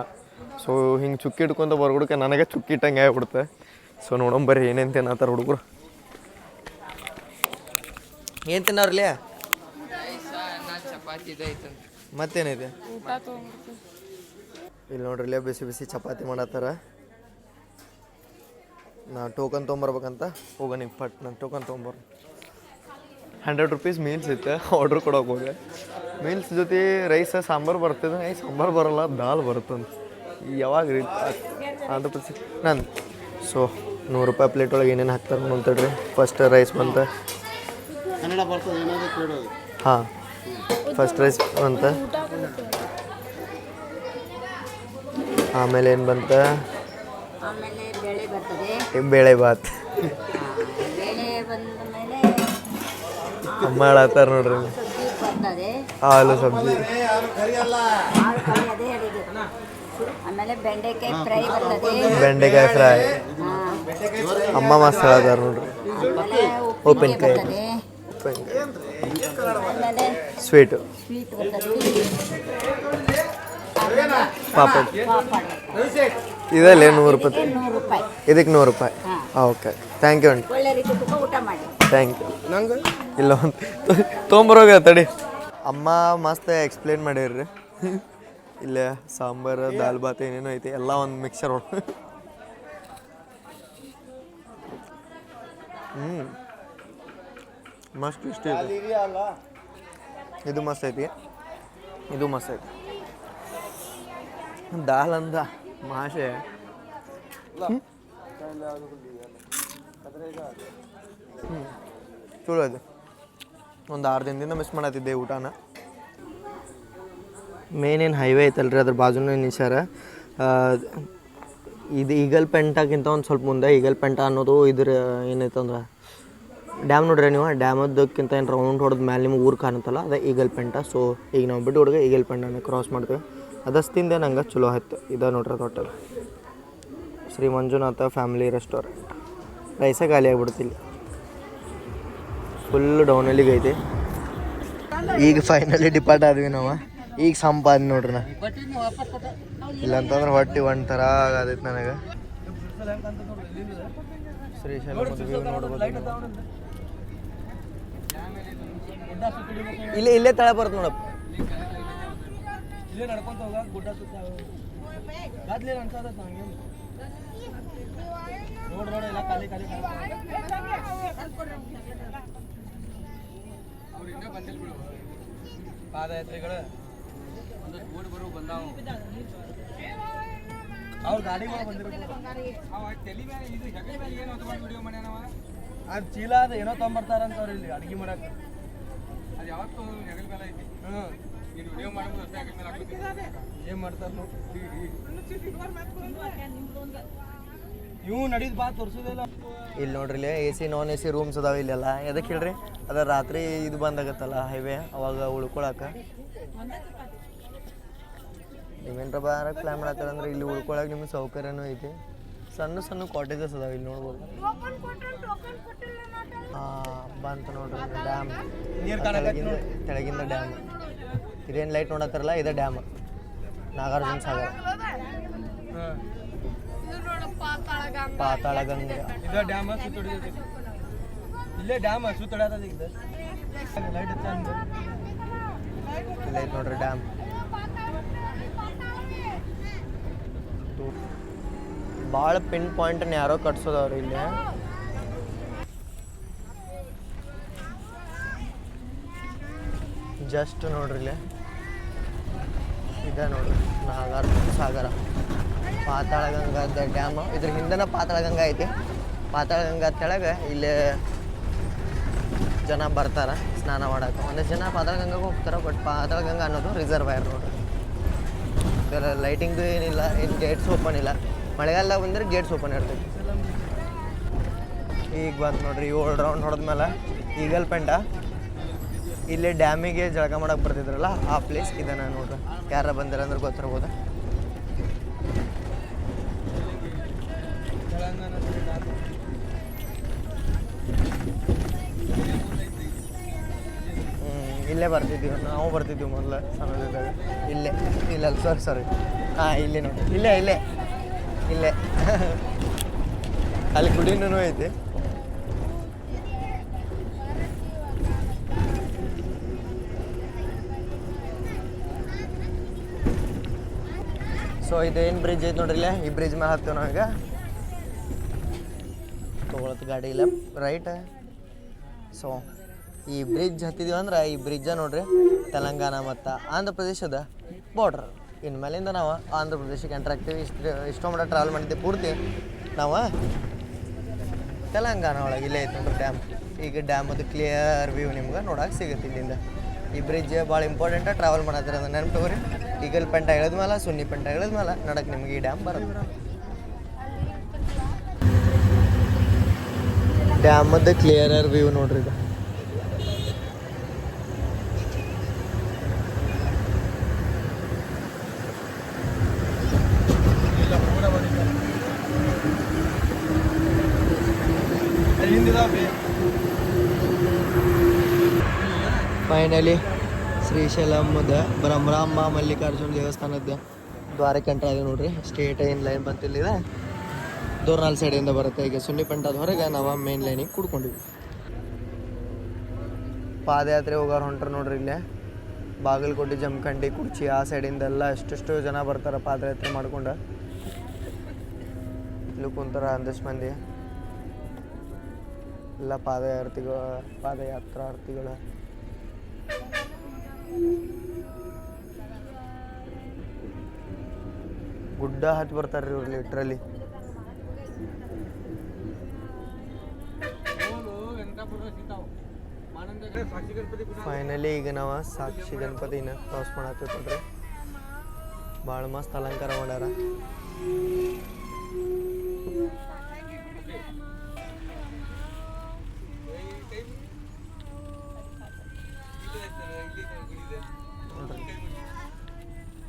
ಸೊ ಹಿಂಗೆ ಚುಕ್ಕಿ ಇಟ್ಕೊಂತ ಬರ್ಬಿಡ್ಕೆ ನನಗೆ ಚುಕ್ಕಿ ಇಟ್ಟಂಗೆ ಆಗ್ಬಿಡುತ್ತೆ. ಸೊ ನೋಡೋಂಬರ್ರಿ ಏನೇನು ತಿನ್ನತ್ತಾರ ಹುಡುಗರು. ಏನು ತಿನ್ನೋರ್ಲಿ? ಮತ್ತೇನೈತೆ ಇಲ್ಲಿ ನೋಡ್ರಿ, ಇಲ್ಲೇ ಬಿಸಿ ಬಿಸಿ ಚಪಾತಿ ಮಾಡತ್ತಾರ. ನಾ ಟೋಕನ್ ತೊಗೊಂಬರ್ಬೇಕಂತ ಹೋಗೋಣ. ಪಟ್ ನಾನು ಟೋಕನ್ ತೊಗೊಂಬರ್. 100 ರೂಪೀಸ್ ಮೀಲ್ಸ್ ಇತ್ತು, ಆರ್ಡ್ರ್ ಕೊಡೋಕೆ ಹೋಗಿ. ಮೀಲ್ಸ್ ಜೊತೆ ರೈಸ್ ಸಾಂಬಾರು ಬರ್ತಿದ್ದೆ. ಸಾಂಬಾರು ಬರೋಲ್ಲ, ದಾಲ್ ಬರುತ್ತಂತ. ಯಾವಾಗ ರೀ ಆಂಧ್ರ ಪ್ರದೇಶ ನಾನು ಸೊ 100 ರೂಪಾಯಿ ಪ್ಲೇಟ್ ಒಳಗೆ ಏನೇನು ಹಾಕ್ತಾರೆ ನೋಡ್ತೇಳ್ರಿ. ಫಸ್ಟ್ ರೈಸ್ ಬಂತ, ಕನ್ನಡ ಬರ್ತದೆ ಏನಾದರೂ ಕೇಳೋದು. ಹಾಂ ಫಸ್ಟ್ ರೈಸ್ ಬಂತ, ಆಮೇಲೆ ಏನು ಬಂತ, ಆಮೇಲೆ ಬೇಳೆ ಬರ್ತದೆ. ಬೇಳೆ ಬಾತ್ ಬೇಳೆ ಬಂದ ಮೇಲೆ ಅಮ್ಮ ಹೇಳತ್ತಾರ ನೋಡ್ರಿ. ಸಬ್ಜಿ ಬರ್ತದೆ. ಆಲೂ ಸಬ್ಜಿ, ಆಳು ಕರಿ ಅದೇ ಹೇಳಿದ್ದು. ಆಮೇಲೆ ಬೆಂಡೆಕಾಯಿ ಫ್ರೈ ಬರ್ತದೆ. ಬೆಂಡೆಕಾಯಿ ಫ್ರೈ, ಅಮ್ಮ ಮಸ್ತ್ ಹೇಳತ್ತಾರ ನೋಡ್ರಿ. ಆಮೇಲೆ ಉಪ್ಪಿನಕಾಯಿ ಬರ್ತದೆ. ಆಮೇಲೆ ಸ್ವೀಟು, ಸ್ವೀಟ್ ಬರ್ತದೆ. ಆಮೇಲೆ ಪಾಪಡ್. ಪಾಪಡ್ ಇದಲ್ಲೇ 100 ರೂಪಾಯಿ, 100 ರೂಪಾಯಿ. ಇದಕ್ಕೆ 100 ರೂಪಾಯಿ. ಓಕೆ, ಥ್ಯಾಂಕ್ ಯು ಆಂಟಿ, ಒಳ್ಳೆ ರೀತಿ ತುಪ್ಪ ಊಟ ಮಾಡಿ. Thank you. ನಂಗೆ ಇಲ್ಲ ಒಂದು ತೊಗೊಂಬರೋಗ ತಡಿ. ಅಮ್ಮ ಮಸ್ತ್ ಎಕ್ಸ್ಪ್ಲೇನ್ ಮಾಡಿರ್ರಿ. ಇಲ್ಲೇ ಸಾಂಬಾರು ದಾಲ್ ಬಾತ್ ಏನೇನೋ ಐತಿ ಎಲ್ಲ ಒಂದು ಮಿಕ್ಸರ್ ಒಳಗೆ. ಮಸ್ತ್ ಇಷ್ಟ ಇದು ಮಸ್ತ್ ಐತಿ, ಇದು ಮಸ್ತ್ ಐತಿ. ದಾಲ್ ಅಂದ ಮಾಷೆ ಚಲೋ ಇದೆ. ಒಂದು 6 ದಿನದಿಂದ ಮಿಸ್ ಮಾಡತ್ತಿದ್ದೆ ಊಟನ. ಮೇನ್ ಏನು ಹೈವೇ ಐತಲ್ರಿ ಅದ್ರ ಬಾಜುನೇ ನಿಲ್ಸ್ಯಾರ. ಇದು ಈಗಲ್ ಪೆಂಟಾಗಿಂತ ಒಂದು ಸ್ವಲ್ಪ ಮುಂದೆ ಈಗಲ್ ಪೆಂಟ ಅನ್ನೋದು ಇದ್ರ ಏನೈತಂದ್ರೆ ಡ್ಯಾಮ್ ನೋಡ್ರಿ ನೀವು. ಡ್ಯಾಮದಕ್ಕಿಂತ ಏನು ರೌಂಡ್ ಹೊಡೆದ ಮೇಲೆ ನಿಮ್ಗೆ ಊರು ಕಾಣುತ್ತಲ್ಲ ಅದೇ ಈಗಲ್ ಪೆಂಟ. ಸೊ ಈಗ ನಾವು ಬಿಟ್ಟು ಹುಡುಗ ಈಗಲ್ ಪೆಂಟನ ಕ್ರಾಸ್ ಮಾಡ್ತೀವಿ. ಅದಸ್ತಿಂದೆ ನಂಗೆ ಚಲೋ ಆಯ್ತು. ಇದು ನೋಡ್ರಿ hotel Shri Manjunatha family restaurant. ರೈಸೇ ಖಾಲಿ ಆಗಿಬಿಡ್ತಿಲ್ಲ, ಫುಲ್ ಡೌನಲ್ಲಿಗೆ ಐತಿ. ಈಗ ಫೈನಲಿ ಡಿಪಾರ್ಟ್ ಆದ್ವಿ ನಾವು. ಈಗ ಸಂಪಾದ ನೋಡ್ರಿ ನಾ, ಇಲ್ಲಂತಂದ್ರೆ ಹೊಟ್ಟಿ ಒಂದು ಥರ ಆಗತೈತಿ ನನಗೆ. ಶ್ರೀಶೈಲ ವ್ಯೂ ನೋಡ್ಬೋದು. ಇಲ್ಲೇ ತಳ ಬರುತ್ತೆ ನೋಡಪ್ಪ. ಪಾದಯಾತ್ರಿಗಳು ಅವ್ರ ಗಾಡಿ ಅದು ಚೀಲ ಅದು ಏನೋ ತೊಗೊಂಬರ್ತಾರಂತ ಅವ್ರು ಇಲ್ಲಿ ಅಡುಗೆ ಮಾಡಕ್ಕೆ. ಅದು ಯಾವತ್ತು ಹೆಗಲ ಮೇಲೆ ಐತಿ. ನೀನು ವಿಡಿಯೋ ಮಾಡ್ಬೋದು ಏನು ಮಾಡ್ತಾರೆ ನೋಡಿ. ಇವು ನಡೀದು ಬಾ ತೋರಿಸೋದಿಲ್ಲ. ಇಲ್ಲಿ ನೋಡ್ರಿ ಇಲ್ಲಿ AC ನಾನ್ AC ರೂಮ್ಸ್ ಅದಾವೆ ಇಲ್ಲೆಲ್ಲ. ಎದಕ್ಕೆ ಹೇಳ್ರಿ, ಅದ ರಾತ್ರಿ ಇದು ಬಂದಾಗತ್ತಲ್ಲ ಹೈವೇ, ಅವಾಗ ಉಳ್ಕೊಳಕ್ಕೆ ನೀವೇನ್ರ ಬಾರಕ್ಕೆ ಪ್ಲ್ಯಾನ್ ಮಾಡತ್ತಾರಂದ್ರೆ ಇಲ್ಲಿ ಉಳ್ಕೊಳಕ್ಕೆ ನಿಮ್ಗೆ ಸೌಕರ್ಯನೂ ಐತಿ. ಸಣ್ಣ ಸಣ್ಣ ಕಾಟೇಜಸ್ ಅದಾವೆ ಇಲ್ಲಿ ನೋಡ್ಬೋದು. ಬಂತು ನೋಡ್ರಿ ಡ್ಯಾಮ್, ತೆಳಗಿಂದ ಡ್ಯಾಮ್. ಇದೇನು ಲೈಟ್ ನೋಡತ್ತಾರಲ್ಲ ಇದೇ ಡ್ಯಾಮ್, ನಾಗಾರ್ಜುನ ಸಾಗರ, ಪಾತಾಳ ಗಂಗೆ. ಇದು ಡ್ಯಾಮ್ ಸುತ್ತೊಡಿದ, ಇಲ್ಲೇ ಡ್ಯಾಮ್ ಸುತ್ತೊಡ್ಯಾದ. ಈಗ ಲೈಟ್ ಚಂದ ಇಲ್ಲ ಐತೆ ನೋಡ್ರಿ ಡ್ಯಾಮ್. ಭಾಳ ಪಿನ್ ಪಾಯಿಂಟನ್ನ ಯಾರೋ ಕಟ್ಸೋದವ್ರಿ ಇಲ್ಲಿ. ಜಸ್ಟ್ ನೋಡ್ರಿ ಇಲ್ಲಿ ಇದೆ ನೋಡ್ರಿ ನಾಗಾರ್ಜುನ ಸಾಗರ, ಪಾತಾಳ ಗಂಗಾದ ಡ್ಯಾಮ್. ಇದ್ರ ಹಿಂದೆನ ಪಾತಾಳ ಗಂಗಾ ಐತಿ. ಪಾತಾಳ ಗಂಗಾ ತೆಳಗೆ ಇಲ್ಲಿ ಜನ ಬರ್ತಾರೆ ಸ್ನಾನ ಮಾಡೋಕೆ. ಒಂದಷ್ಟು ಜನ ಪಾತಾಳ ಗಂಗಾಗೆ ಹೋಗ್ತಾರೆ. ಬಟ್ ಪಾತಾಳ ಗಂಗಾ ಅನ್ನೋದು ರಿಸರ್ವಾಯರ್ ನೋಡ್ರಿ. ಇದರ ಲೈಟಿಂಗ್ದು ಏನಿಲ್ಲ, ಏನು ಗೇಟ್ಸ್ ಓಪನ್ ಇಲ್ಲ. ಮಳೆಗಾಲ ಬಂದರೆ ಗೇಟ್ಸ್ ಓಪನ್ ಇರ್ತೈತಿ. ಈಗ ಬಂತು ನೋಡ್ರಿ 7 ರೌಂಡ್ ಹೊಡೆದ್ಮೇಲೆ ಈಗಲ್ ಪೆಂಟ. ಇಲ್ಲಿ ಡ್ಯಾಮಿಗೆ ಜಳಕ ಮಾಡೋಕೆ ಬರ್ತಿದ್ರಲ್ಲ ಆ ಪ್ಲೇಸ್ ಇದನ್ನ ನೋಡ್ರಿ. ಯಾರ ಬಂದಿರ ಅಂದ್ರೆ ಗೊತ್ತಿರ್ಬೋದು. ಇಲ್ಲೇ ಬರ್ತಿದ್ದೀವಿ ನಾವು, ಬರ್ತಿದ್ದೀವಿ ಮೊದಲು ಸಣ್ಣದಿದ್ದಾಗ. ಇಲ್ಲೇ ಇಲ್ಲ ಸಾರಿ ಹಾಂ ಇಲ್ಲಿ ನೋಡಿ, ಇಲ್ಲೇ ಅಲ್ಲಿ ಗುಡಿನೂ ಐತಿ. ಸೊ ಇದೇನು ಬ್ರಿಡ್ಜ್ ಐತೆ ನೋಡ್ರಿ ಇಲ್ಲೇ. ಈ ಬ್ರಿಡ್ಜ್ ಮೇಲೆ ಹತ್ತೇವೆ ನಾವೀಗ. ತೊಗೊಳತ್ ಗಾಡಿ ಇಲ್ಲ ರೈಟ್. ಸೊ ಈ ಬ್ರಿಡ್ಜ್ ಹತ್ತಿದೀವಿ ಅಂದ್ರೆ ಈ ಬ್ರಿಡ್ಜ ನೋಡ್ರಿ ತೆಲಂಗಾಣ ಮತ್ತು ಆಂಧ್ರ ಪ್ರದೇಶದ ಬಾರ್ಡ್ರ್ ಇನ್ಮೇಲಿಂದ ನಾವು ಆಂಧ್ರ ಪ್ರದೇಶಕ್ಕೆ ಎಂಟ್ರ್ ಆಗ್ತೀವಿ. ಇಷ್ಟೋ ಮಟ್ಟ ಟ್ರಾವೆಲ್ ಮಾಡಿದ್ದೆ ಪೂರ್ತಿ ನಾವು ತೆಲಂಗಾಣ ಒಳಗೆ ಇಲ್ಲೇ ಐತೆ ನೋಡ್ರಿ ಡ್ಯಾಮ್. ಈಗ ಡ್ಯಾಮದು ಕ್ಲಿಯರ್ ವ್ಯೂ ನಿಮ್ಗೆ ನೋಡೋಕೆ ಸಿಗುತ್ತೆ ಇಲ್ಲಿಂದ. ಈ ಬ್ರಿಡ್ಜ್ ಭಾಳ ಇಂಪಾರ್ಟೆಂಟ ಟ್ರಾವೆಲ್ ಮಾಡತ್ತೀರ ಅಂದ್ರೆ ನೆನಪು ತಗೋರಿ. ಈಗಲ್ ಪೆಂಟ ಇಳಿದ್ಮೇಲೆ ಸುನ್ನಿ ಪೆಂಟ ಇಳಿದ್ಮೇಲೆ ನಡಕ್ಕೆ ನಿಮ್ಗೆ ಈ ಡ್ಯಾಮ್ ಬರುತ್ತೆ. ಡ್ಯಾಮದ್ದು ಕ್ಲಿಯರ್ ವ್ಯೂ ನೋಡ್ರಿ ಇದು. ಫೈನಲಿ ಶ್ರೀಶೈಲಮ್ಮದ ಬ್ರಹ್ಮರಾಂಬ ಮಲ್ಲಿಕಾರ್ಜುನ ದೇವಸ್ಥಾನದ ದ್ವಾರಕ್ಕೆ ಎಂಟ್ರ್ ಆಗಿ ನೋಡ್ರಿ. ಸ್ಟೇಟ್ ಏನು ಲೈನ್ ಬಂತಿಲ್ಲಿದೆ ದೋರ್ನಾಲ್ ಸೈಡಿಂದ ಬರುತ್ತೆ. ಈಗ ಸುನ್ನಿಪೆಂಟದ ಹೊರಗೆ ನಾವು ಮೇನ್ ಲೈನಿಗೆ ಕೂಡ್ಕೊಂಡಿವಿ. ಪಾದಯಾತ್ರೆ ಹೋಗೋರು ಹೊಂಟ್ರೆ ನೋಡ್ರಿ ಇಲ್ಲೇ ಬಾಗಲಕೋಟೆ, ಜಮಖಂಡಿ, ಕುರ್ಚಿ ಆ ಸೈಡಿಂದೆಲ್ಲ ಎಷ್ಟೆಷ್ಟು ಜನ ಬರ್ತಾರೆ ಪಾದಯಾತ್ರೆ ಮಾಡ್ಕೊಂಡು. ಇಲ್ಲಿ ಕುಂತಾರ ಒಂದಷ್ಟು ಮಂದಿ ಎಲ್ಲ ಪಾದಯಾತ್ರಾರ್ಥಿಗಳು. ಗುಡ್ಡ ಹತ್ತಿ ಬರ್ತಾರ್ರಿ ಇವ್ರು ಲಿಟ್ರಲಿ. ಫೈನಲಿ ಈಗ ನಾವು ಸಾಕ್ಷಿ ಗಣಪತಿನ ಕ್ರಾಸ್ ಮಾಡತ್ತೀವಿ ನೋಡ್ರಿ. ಭಾಳ ಮಸ್ತ್ ಅಲಂಕಾರ ಮಾಡ್ಯಾರ.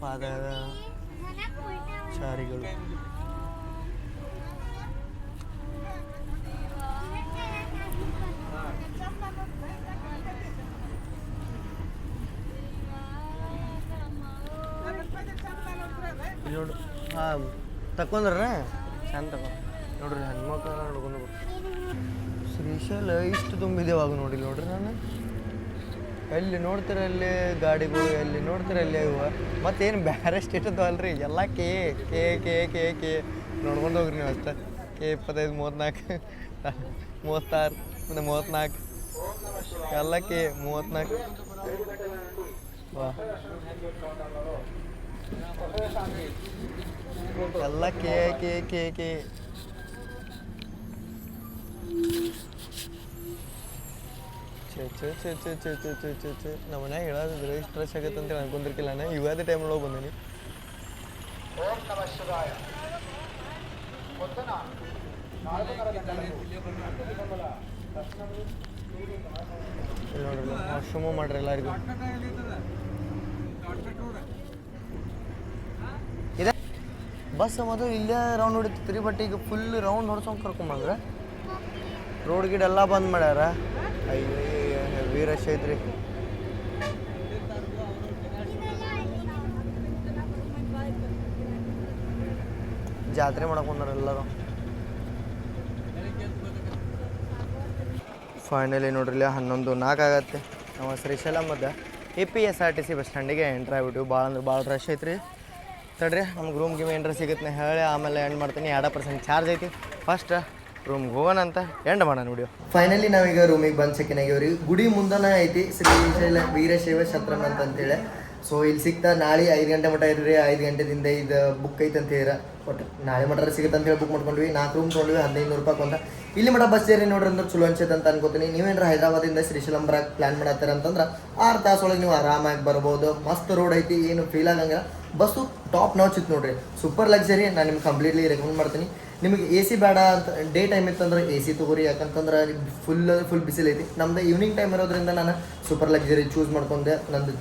ಪಾದಚಾರಿಗಳು ನೋಡು. ಹಾಂ ತಕೊಂಡ್ರ ಚಂದ ತಗೊ ನೋಡ್ರಿ. ಹೆಣ್ಮಕ್ಳು ನೋಡ್ಕೊಂಡು ಶ್ರೀಶೈಲ ಇಷ್ಟು ತುಂಬಿದೇವಾಗ ನೋಡಿಲ್ಲ ನೋಡ್ರಿ. ನಾನು ಎಲ್ಲಿ ನೋಡ್ತೀರ ಅಲ್ಲಿ ಗಾಡಿಗಳು, ಎಲ್ಲಿ ನೋಡ್ತೀರ ಅಲ್ಲಿ ಇವ. ಮತ್ತೇನು ಬೇರೆ ಸ್ಟೇಟ್ ಅಲ್ರಿ ಎಲ್ಲ K K K K K ನೋಡ್ಕೊಂಡು ಹೋಗ್ರಿ ನೀವು ಅಷ್ಟೇ. ಕೆ 25, 34, 36, 34 ಎಲ್ಲ ಕೆ 34. ವಾ ಎಲ್ಲ ಕೆ ಕೆ ಕೆ ಕೆ. ನಮ್ಮ ಮನ್ಯಾಗ ಹೇಳೋದಿದ್ರೆ ಇಷ್ಟು ರಶ್ ಆಗತ್ತೆ ಅಂತೇಳಿ ಅನ್ಕೊಂಡಿರ್ಕಿಲ್ಲ. ನಾನು ಇವಾದ ಟೈಮೊಳಗೆ ಬಂದೀನಿ. ಇಲ್ಲಿ ನೋಡ್ರಿ ವಾಶ್ರೂಮು ಮಾಡ್ರಿ ಎಲ್ಲರಿಗೂ. ಇದೆ ಬಸ್ ಮೊದಲು ಇಲ್ಲೇ ರೌಂಡ್ ಹೊಡಿತಿತ್ರಿ. ಬಟ್ ಈಗ ಫುಲ್ ರೌಂಡ್ ಹೊಡ್ಸೋಂಗೆ ಕರ್ಕೊಂಬಂದ್ರೆ ರೋಡ್ ಗಿಡ ಎಲ್ಲ ಬಂದ್ ಮಾಡ್ಯಾರ. ಅಯ್ಯೋ ಹೆವಿ ರಶ್ ಐತ್ರಿ. ಜಾತ್ರೆ ಮಾಡಕ್ಕೆ ಬಂದಾರ ಎಲ್ಲರೂ. ಫೈನಲಿ ನೋಡ್ರಿ 11:04 ಆಗತ್ತೆ. ನಾವು ಶ್ರೀಶೈಲಮ್ಮದ APSRTC ಬಸ್ ಸ್ಟ್ಯಾಂಡಿಗೆ ಎಂಟ್ರ್ ಆಗ್ಬಿಟ್ಟು. ಭಾಳ ಅಂದ್ರೆ ಭಾಳ ರಶ್ ಐತ್ರಿ. ತಡ್ರಿ ನಮ್ಗೆ ರೂಮ್ ಗಿಮ್ ಎಂಟ್ರ್ ಸಿಗುತ್ತೆ ಹೇಳಿ ಆಮೇಲೆ ಎಂಡ್ ಮಾಡ್ತೀನಿ. 2% ಚಾರ್ಜ್ ಐತಿ. ಫಸ್ಟ್ ರೂಮ್ಗೆ ಹೋಗೋಣ ಅಂತ ಎಂಡ್ ಮಾಡೋಣ ವಿಡಿಯೋ. ಫೈನಲಿ ನಾವೀಗ ರೂಮಿಗೆ ಬಂದು ಚೆಕಿನ್ ಆಗ್ಯಾವ್ರಿ. ಗುಡಿ ಮುಂದನ ಐತಿ ಶ್ರೀಶೈಲ ವೀರಶೈವ ಛತ್ರಂ ಅಂತೇಳಿ. ಸೊ ಇಲ್ಲಿ ಸಿಗ್ತಾ ನಾಳೆ 5 ಗಂಟೆ ಮಟ್ಟ ಇರ್ರಿ. 5 ಗಂಟೆದಿಂದ ಇದು ಬುಕ್ ಐತೆ ಅಂತ ಹೇಳ. ಬಟ್ ನಾಳೆ ಮಟ್ಟ ಸಿಗುತ್ತೆ ಅಂತೇಳಿ ಬುಕ್ ಮಾಡ್ಕೊಂಡ್ವಿ. 4 ರೂಮ್ ತೊಗೊಂಡ್ವಿ 1500 ರೂಪಾಯಿ ಅಂತ. ಇಲ್ಲಿ ಮಟ್ಟ ಬಸ್ ಸೇರಿ ನೋಡ್ರಿ ಅಂದ್ರೆ ಚಲೋ ಅನ್ಸೈತೆ ಅಂತ ಅನ್ಕೋತೀನಿ. ನೀವೇನ್ರ ಹೈದರಾಬಾದಿಂದ ಶ್ರೀಶೈಲಂ ಬರಕ್ಕೆ ಪ್ಲಾನ್ ಮಾಡತ್ತೀರ ಅಂತಂದ್ರೆ 6 ತಾಸೊಳಗೆ ನೀವು ಆರಾಮಾಗಿ ಬರ್ಬೋದು. ಮಸ್ತ್ ರೋಡ್ ಐತಿ, ಏನು ಫೀಲ್ ಆಗಂಗಿಲ್ಲ. ಬಸ್ಸು ಟಾಪ್ ನಾಚ್ ಇತ್ತು ನೋಡ್ರಿ, ಸೂಪರ್ ಲಕ್ಸರಿ. ನಾನು ನಿಮ್ಗೆ ಕಂಪ್ಲೀಟ್ಲಿ ರೆಕಮೆಂಡ್ ಮಾಡ್ತೀನಿ. ನಿಮಗೆ AC ಬೇಡ ಅಂತ ಡೇ ಟೈಮ್ ಇತ್ತಂದ್ರೆ AC ತೊಗೋರಿ. ಯಾಕಂತಂದ್ರೆ ಫುಲ್ ಬಿಸಿಲೈತಿ. ನಮ್ದು ಈವ್ನಿಂಗ್ ಟೈಮ್ ಇರೋದ್ರಿಂದ ನಾನು ಸೂಪರ್ ಲಕ್ಸರಿ ಚೂಸ್ ಮಾಡ್ಕೊಂಡೆ. ನಂದು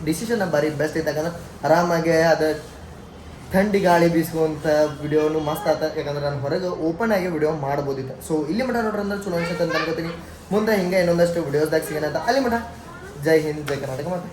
ಡಿಸಿಷನ್ ಭಾರಿ ಬೆಸ್ಟ್ ಐತೆ. ಯಾಕಂದ್ರೆ ಆರಾಮಾಗಿ ಅದು ಥಂಡಿ ಗಾಳಿ ಬೀಸ್ಕೊಂತ ವಿಡಿಯೋನು ಮಸ್ತ್ ಆತ. ಯಾಕಂದ್ರೆ ನಾನು ಹೊರಗೆ ಓಪನ್ ಆಗಿ ವಿಡಿಯೋ ಮಾಡ್ಬೋದಿತ್ತು. ಸೊ ಇಲ್ಲಿ ಮಟ್ಟ ನೋಡ್ರಿ ಅಂದ್ರೆ ಚಲೋ ಅನ್ಸುತ್ತೆ ಅಂತ ಅನ್ಕೋತೀನಿ. ಮುಂದೆ ಹಿಂಗೆ ಇನ್ನೊಂದಷ್ಟು ವಿಡಿಯೋಸ್ದಾಗ ಸಿಗೋಣ ಅಂತ. ಅಲ್ಲಿ ಮಟ್ಟ ಜೈ ಹಿಂದ್, ಜೈ ಕರ್ನಾಟಕ. ಮತ್ತೆ